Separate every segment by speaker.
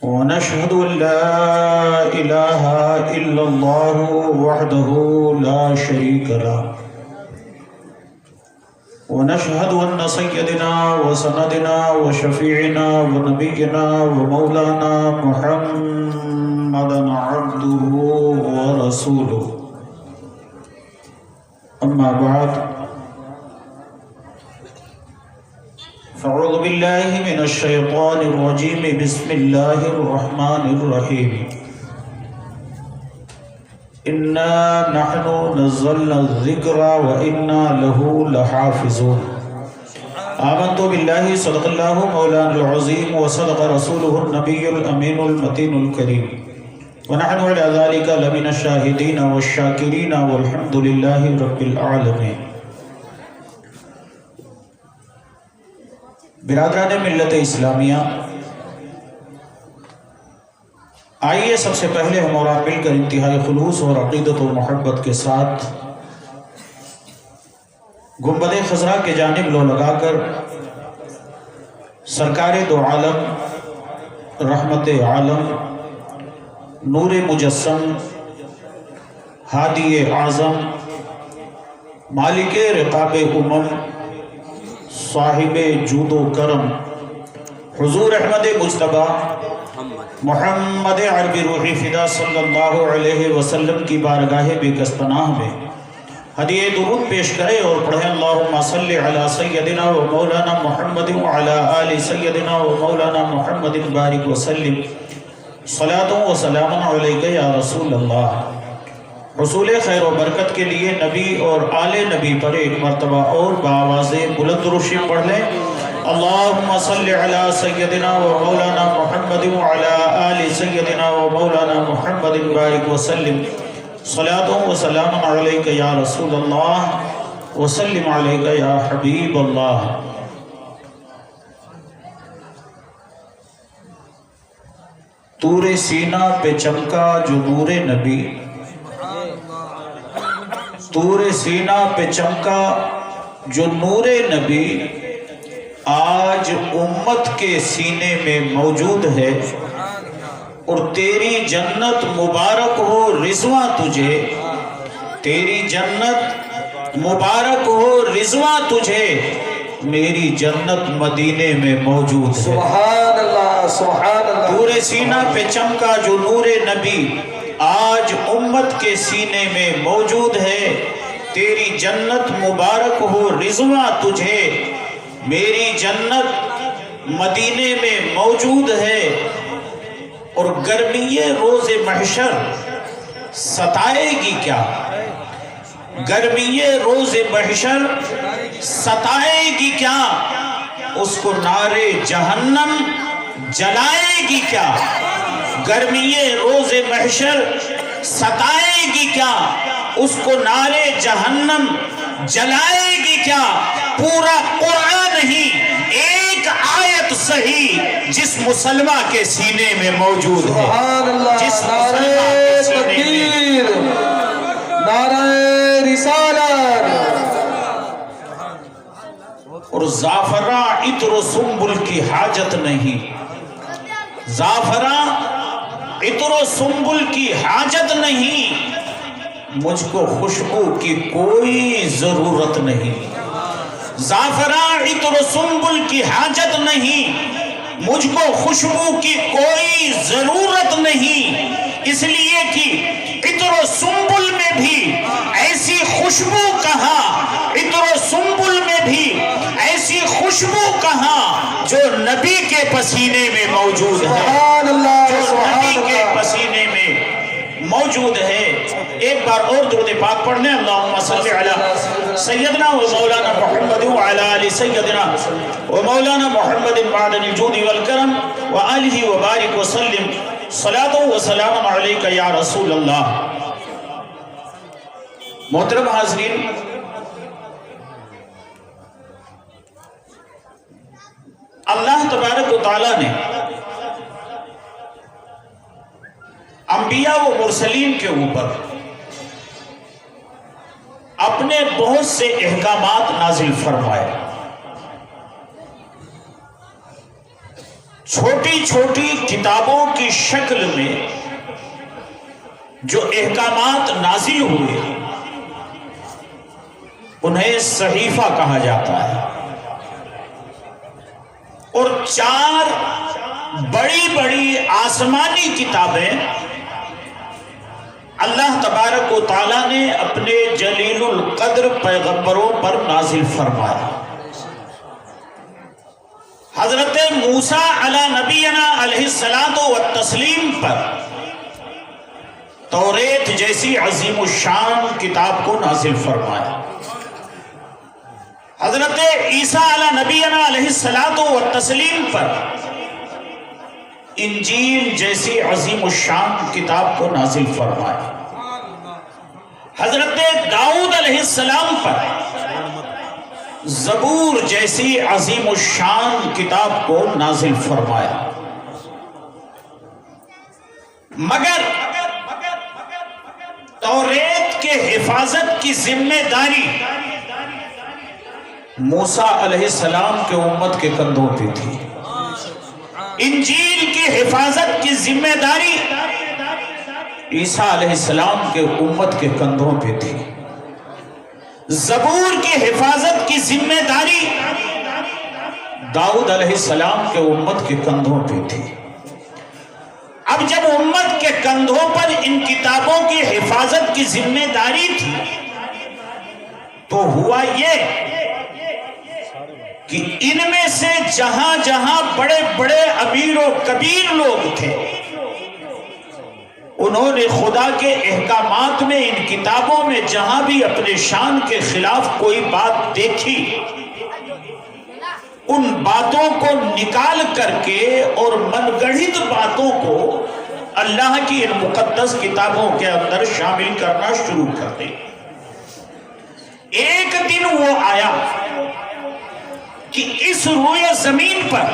Speaker 1: ونشهد أن لا إله إلا الله وحده لا شريك له ونشهد أن سيدنا وسندنا وشفيعنا ونبينا ومولانا محمدا عبده ورسوله أما بعد فأعوذ بالله من الشيطان الرجيم بسم الله الرحمن الرحيم إنا نحن نزلنا الذكر وإنا له لحافظون آمنت بالله صدق الله مولانا العظيم وصدق رسوله النبي الأمين المتين الكريم ونحن على ذلك لمن الشاهدين والشاكرين والحمد لله رب العالمين. برادران ملت اسلامیہ، آئیے سب سے پہلے ہم اور آپ مل کر انتہائی خلوص اور عقیدت و محبت کے ساتھ گنبد خضرا کے جانب لو لگا کر سرکار دو عالم، رحمت عالم، نور مجسم، ہادی اعظم، مالک رقاب امم، صاحب جود و کرم، حضور احمد مجتبی محمد عربی روحی فدا صلی اللہ علیہ وسلم کی بارگاہ بے کس پناہ میں ہدیہ درود پیش کرے اور پڑھیں اللہم صلی علی سیدنا و مولانا محمد وعلی آل سیدنا و مولانا محمد بارک وسلم صلاة و سلام علیکہ یا رسول اللہ. حصول خیر و برکت کے لیے نبی اور آل نبی پر ایک مرتبہ اور بآواز بلند درود پڑھ لیں. اللہم صلی علی سیدنا و مولانا محمد وعلی آل سیدنا و مولانا محمد بارک وسلم صلاة و سلام علیکہ یا رسول اللہ وسلم علیکہ یا حبیب اللہ. طور سینہ پہ چمکا جو نور نبی، طور سینہ پہ چمکا جو نور نبی، آج امت کے سینے میں موجود ہے. اور تیری جنت مبارک ہو رضواں تجھے، تیری جنت مبارک ہو رضواں تجھے، میری جنت مدینے میں موجود ہے.
Speaker 2: سبحان اللہ سبحان اللہ.
Speaker 1: طور سینہ پہ چمکا جو نور نبی، آج امت کے سینے میں موجود ہے. تیری جنت مبارک ہو رضواں تجھے، میری جنت مدینے میں موجود ہے. اور گرمی روز محشر ستائے گی کیا، گرمی روز محشر ستائے گی کیا، اس کو نار جہنم جلائے گی کیا. گرمی روز محشر ستائے گی کیا، اس کو نار جہنم جلائے گی کیا. پورا قرآن ہی ایک آیت صحیح جس مسلمہ کے سینے میں موجود ہے.
Speaker 2: سبحان اللہ.
Speaker 1: جس مسلمہ کے سینے
Speaker 2: تکبیر، نعرہ رسالت.
Speaker 1: اور زعفراں عطر و سنبل کی حاجت نہیں، زعفراں عطر و سنبل کی حاجت نہیں، مجھ کو خوشبو کی کوئی ضرورت نہیں. زعفراں عطر و سنبل کی حاجت نہیں، مجھ کو خوشبو کی کوئی ضرورت نہیں. اس لیے کہ عطر و سنبل میں بھی ایسی خوشبو کہاں، عطر و سنبل میں بھی ایسی خوشبو کہاں جو نبی کے پسینے میں موجود ہے،
Speaker 2: سبحان اللہ
Speaker 1: جو
Speaker 2: سبحان
Speaker 1: نبی کے
Speaker 2: اللہ.
Speaker 1: پسینے میں موجود ہے. ایک بار اور درود پاک پڑھنے. اللہم صلی علی سیدنا و مولانا محمد وعلی آل سیدنا و مولانا محمد معدن الجود والکرم و آلہ و بارک وسلم صلاة و سلام علیکہ یا رسول اللہ. محترم حاضرین، اللہ تبارک و تعالیٰ نے انبیاء و مرسلین کے اوپر اپنے بہت سے احکامات نازل فرمائے. چھوٹی چھوٹی کتابوں کی شکل میں جو احکامات نازل ہوئے انہیں صحیفہ کہا جاتا ہے، اور 4 بڑی بڑی آسمانی کتابیں اللہ تبارک و تعالیٰ نے اپنے جلیل القدر پیغمبروں پر نازل فرمایا۔ حضرت موسیٰ علی نبینا علیہ الصلاۃ والتسلیم پر توریت جیسی عظیم الشان کتاب کو نازل فرمایا۔ حضرت عیسیٰ علی نبینا علیہ الصلاۃ والتسلیم پر انجیل جیسی عظیم الشان کتاب کو نازل فرمایا۔ حضرت داؤد علیہ السلام پر زبور جیسی عظیم الشان کتاب کو نازل فرمایا۔ مگر توریت کے حفاظت کی ذمہ داری موسیٰ علیہ السلام کے امت کے کندھوں پہ تھی، انجیل کی حفاظت کی ذمہ داری عیسیٰ علیہ السلام کے امت کے کندھوں پہ تھی، زبور کی حفاظت کی ذمہ داری داؤد علیہ السلام کے امت کے کندھوں پہ تھی۔ اب جب امت کے کندھوں پر ان کتابوں کی حفاظت کی ذمہ داری تھی تو ہوا یہ کہ ان میں سے جہاں جہاں بڑے بڑے امیر و کبیر لوگ تھے انہوں نے خدا کے احکامات میں ان کتابوں میں جہاں بھی اپنے شان کے خلاف کوئی بات دیکھی ان باتوں کو نکال کر کے اور من گڑھت باتوں کو اللہ کی ان مقدس کتابوں کے اندر شامل کرنا شروع کر دے۔ ایک دن وہ آیا کہ اس روئے زمین پر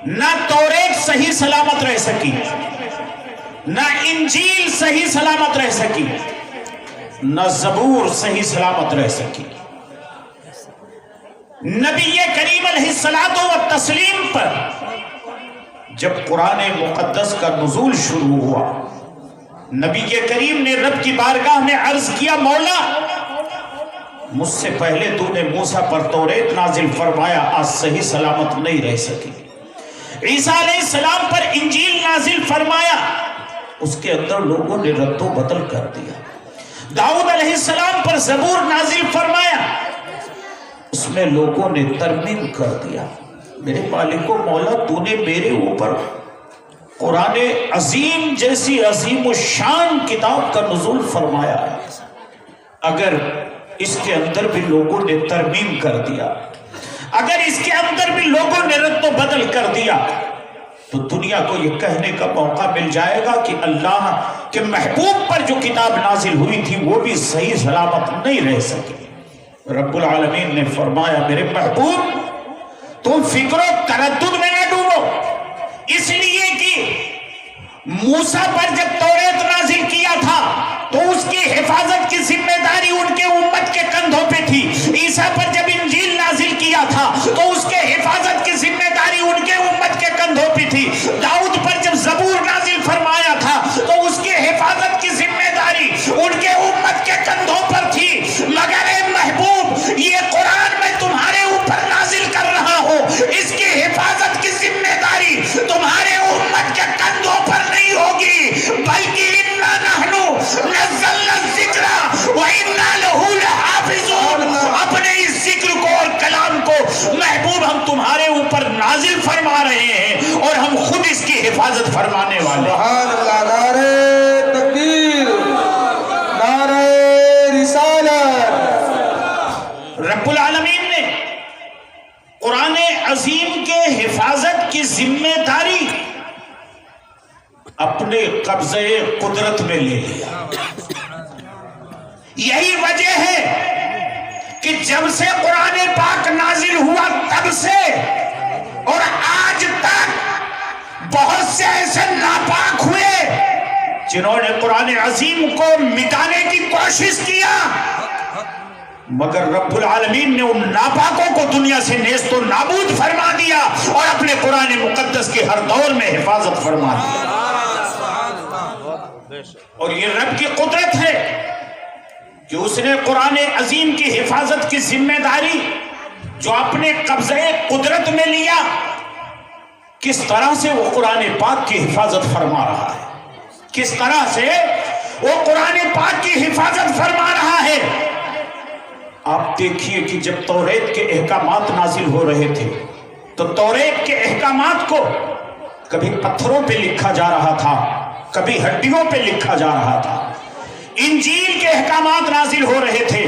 Speaker 1: نہ توریت صحیح سلامت رہ سکی، نہ انجیل صحیح سلامت رہ سکی، نہ زبور صحیح سلامت رہ سکی۔ نبی کریم علیہ الصلوۃ والتسلیم پر جب قرآن مقدس کا نزول شروع ہوا، نبی کریم نے رب کی بارگاہ میں عرض کیا، مولا مجھ سے پہلے تو نے موسیٰ پر توریت نازل فرمایا، آج صحیح سلامت نہیں رہ سکی۔ عیسیٰ علیہ السلام پر انجیل نازل فرمایا، اس کے اندر لوگوں نے رد و بدل کر دیا۔ داؤد علیہ السلام پر زبور نازل فرمایا، اس میں لوگوں نے ترمیم کر دیا۔ میرے مالک و مولا تو نے میرے اوپر قرآن عظیم جیسی عظیم الشان کتاب کا نزول فرمایا ہے، اگر اس کے اندر بھی لوگوں نے ترمیم کر دیا، اگر اس کے اندر بھی لوگوں نے رد و بدل کر دیا تو دنیا کو یہ کہنے کا موقع مل جائے گا کہ اللہ کے محبوب پر جو کتاب نازل ہوئی تھی وہ بھی صحیح سلامت نہیں رہ سکی۔ رب العالمین نے فرمایا، میرے محبوب تم فکر و تردد میں نہ ڈوبو، اس لیے کہ موسیٰ پر جب توریت نازل کیا تھا تو اس کی حفاظت کی ذمہ داری ان کے امت کے کندھوں پہ تھی۔ عیسیٰ پر جب انجیل نازل کیا تھا تو اس کے حفاظت کی ذمہ داری ان کے امت کے کندھوں پہ تھی۔ داؤد پر جب زبور نازل فرمایا تھا تو اس کی حفاظت کی ذمہ داری ان کے امت کے کندھوں پر تھی۔ مگر اے محبوب، یہ قرآن میں تمہارے اوپر نازل کر رہا ہوں، اس کی حفاظت کی ذمہ داری تمہارے امت کے کندھوں پر نہیں ہوگی، بلکہ اِنَّا نَحْنُ نَزَّلْنَا الذِّكْرَ وَإِنَّا لَهُ لَحَافِظُونَ۔ اپنے اس ذکر کو اور کلام کو محبوب ہم تمہارے اوپر نازل فرما رہے ہیں اور ہم خود اس کی حفاظت فرمانے والے ہیں۔
Speaker 2: سبحان اللہ، نعرہ تکبیر، نعرہ رسالت۔
Speaker 1: رب العالمین نے قرآن عظیم کے حفاظت کی ذمہ داری اپنے قبضے قدرت میں لے لیا۔ یہی وجہ ہے کہ جب سے قرآن پاک نازل ہوا تب سے اور آج تک بہت سے ایسے ناپاک ہوئے جنہوں نے قرآن عظیم کو مٹانے کی کوشش کیا، مگر رب العالمین نے ان ناپاکوں کو دنیا سے نیست و نابود فرما دیا اور اپنے قرآن مقدس کی ہر دور میں حفاظت فرماتی ہے۔ اور یہ رب کی قدرت ہے کہ اس نے قرآن عظیم کی حفاظت کی ذمہ داری جو اپنے قبضے قدرت میں لیا، کس طرح سے وہ قرآن پاک کی حفاظت فرما رہا ہے، کس طرح سے وہ قرآن پاک کی حفاظت فرما رہا ہے۔ آپ دیکھیے کہ جب توریت کے احکامات نازل ہو رہے تھے تو توریت کے احکامات کو کبھی پتھروں پہ لکھا جا رہا تھا، کبھی ہڈیوں پہ لکھا جا رہا تھا۔ انجیل کے احکامات نازل ہو رہے تھے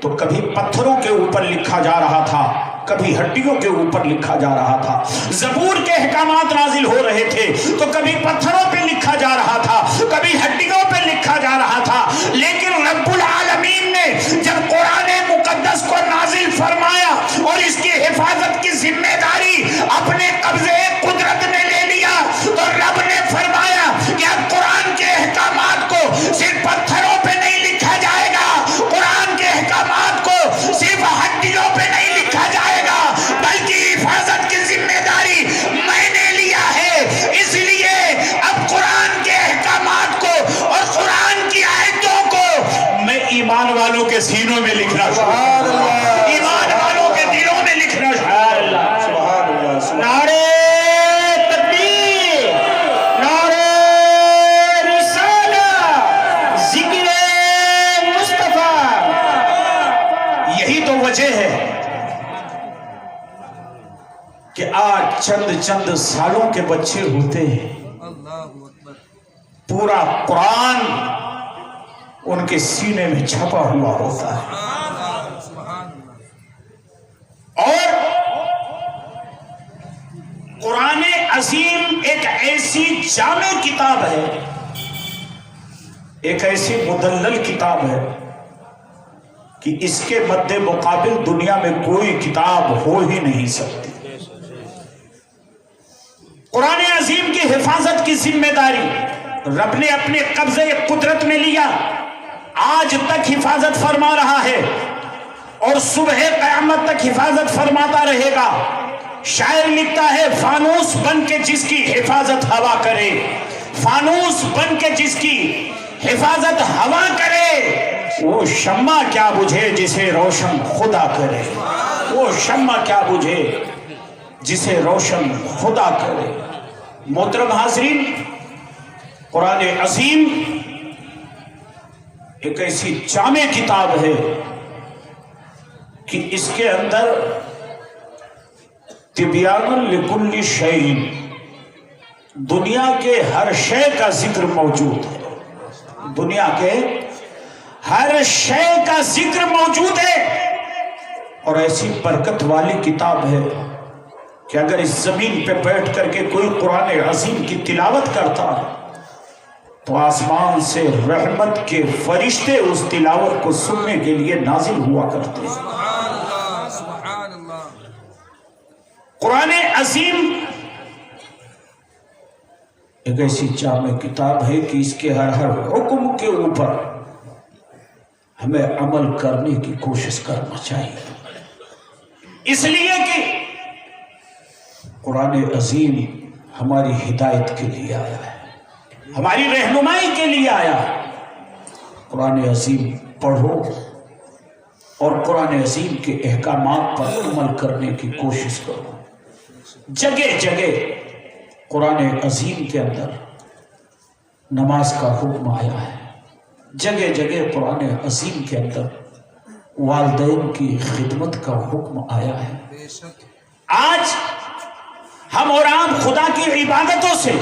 Speaker 1: تو کبھی پتھروں کے اوپر لکھا جا رہا تھا، کبھی ہڈیوں کے اوپر لکھا جا رہا تھا۔ زبور کے احکامات نازل ہو رہے تھے تو کبھی پتھروں پہ لکھا جا رہا تھا، کبھی ہڈیوں پہ لکھا جا رہا تھا۔ لیکن رب العالمین نے جب قرآن مقدس کو نازل فرمایا اور اس کی حفاظت کی ذمہ داری اپنے قبضے قدرت میں لے لیا تو رب نے فرمایا کہ اب قرآن کے احکامات کو صرف پتھروں پہ نہیں لکھا جائے گا، قرآن کے احکامات کو صرف ہڈیوں پہ نہیں لکھا جائے گا، بلکہ حفاظت کی ذمہ داری میں نے لیا ہے۔ اس لیے اب قرآن کے احکامات کو اور قرآن کی آیتوں کو میں ایمان والوں کے سینوں میں لکھنا شروع کروں، ایمان والوں کے دلوں میں لکھنا شروع کروں۔ نعرہ تکبیر، نعرہ رسالہ، ذکر مصطفیٰ۔ یہی تو وجہ ہے کہ آج چند سالوں کے بچے ہوتے ہیں، پورا قرآن ان کے سینے میں چھپا ہوا ہوتا ہے۔ اور قرآن عظیم ایک ایسی جامع کتاب ہے، ایک ایسی مدلل کتاب ہے کہ اس کے مد مقابل دنیا میں کوئی کتاب ہو ہی نہیں سکتی۔ قرآن عظیم کی حفاظت کی ذمہ داری رب نے اپنے قبضے قدرت میں لیا، آج تک حفاظت فرما رہا ہے اور صبح قیامت تک حفاظت فرماتا رہے گا۔ شاعر لکھتا ہے فانوس بن کے جس کی حفاظت ہوا کرے، فانوس بن کے جس کی حفاظت ہوا کرے، وہ شمع کیا بجھے جسے روشن خدا کرے، وہ شمع کیا بجھے جسے روشن خدا کرے۔ محترم حاضرین، قرآن عظیم ایک ایسی جامع کتاب ہے کہ اس کے اندر تبیان لکل شیء، دنیا کے ہر شے کا ذکر موجود ہے، دنیا کے ہر شے کا ذکر موجود ہے۔ اور ایسی برکت والی کتاب ہے کہ اگر اس زمین پہ بیٹھ کر کے کوئی قرآن عظیم کی تلاوت کرتا ہے تو آسمان سے رحمت کے فرشتے اس تلاوت کو سننے کے لیے نازل ہوا کرتے ہیں۔ قرآن عظیم ایک ایسی جامع کتاب ہے کہ اس کے ہر حکم کے اوپر ہمیں عمل کرنے کی کوشش کرنا چاہیے، اس لیے کہ قرآن عظیم ہماری ہدایت کے لیے آیا ہے، ہماری رہنمائی کے لیے آیا ہے۔ قرآن عظیم پڑھو اور قرآن عظیم کے احکامات پر عمل کرنے کی کوشش کرو۔ جگہ جگہ قرآن عظیم کے اندر نماز کا حکم آیا ہے، جگہ جگہ قرآن عظیم کے اندر والدین کی خدمت کا حکم آیا ہے۔ آج ہم اور آپ خدا کی عبادتوں سے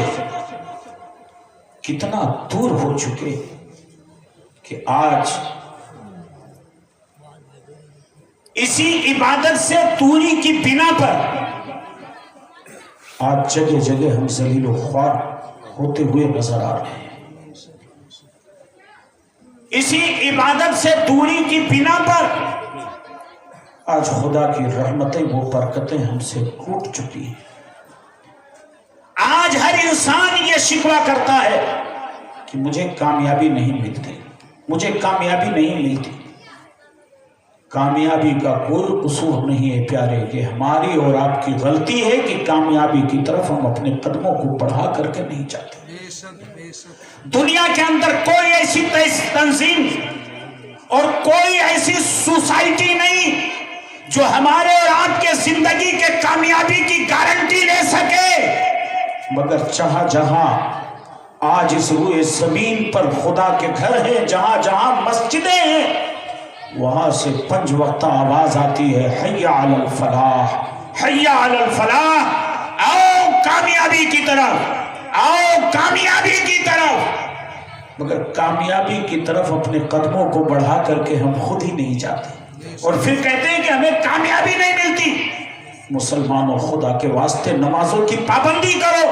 Speaker 1: کتنا دور ہو چکے کہ آج اسی عبادت سے دوری کی بنا پر آج جگہ جگہ ہم ذلیل و خوار ہوتے ہوئے نظر آ رہے ہیں۔ اسی عبادت سے دوری کی بنا پر آج خدا کی رحمتیں وہ برکتیں ہم سے ٹوٹ چکی ہیں۔ آج ہر انسان یہ شکوہ کرتا ہے کہ مجھے کامیابی نہیں ملتی، مجھے کامیابی نہیں ملتی۔ کامیابی کا کوئی قصور نہیں ہے پیارے، کہ ہماری اور آپ کی غلطی ہے کہ کامیابی کی طرف ہم اپنے قدموں کو بڑھا کر کے نہیں چاہتے۔ دنیا کے اندر کوئی ایسی تنظیم اور کوئی ایسی سوسائٹی نہیں جو ہمارے اور آپ کے زندگی کے کامیابی کی گارنٹی لے سکے، مگر جہاں آج اس روئے زمین پر خدا کے گھر ہیں، جہاں مسجدیں ہیں، وہاں سے 5 وقت آواز آتی ہے، حی علی الفلاح، حی علی الفلاح، آؤ کامیابی کی طرف، آؤ کامیابی کی طرف۔ مگر کامیابی کی طرف اپنے قدموں کو بڑھا کر کے ہم خود ہی نہیں جاتے، اور پھر کہتے ہیں کہ ہمیں کامیابی نہیں ملتی۔ مسلمانوں، خدا کے واسطے نمازوں کی پابندی کرو،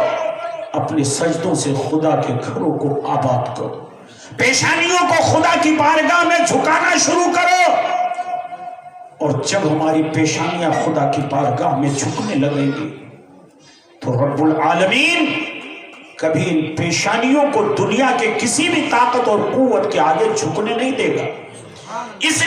Speaker 1: اپنے سجدوں سے خدا کے گھروں کو آباد کرو، پیشانیوں کو خدا کی بارگاہ میں جھکانا شروع کرو، اور جب ہماری پیشانیاں خدا کی بارگاہ میں جھکنے لگیں گی تو رب العالمین کبھی ان پیشانیوں کو دنیا کے کسی بھی طاقت اور قوت کے آگے جھکنے نہیں دے گا۔ اس لیے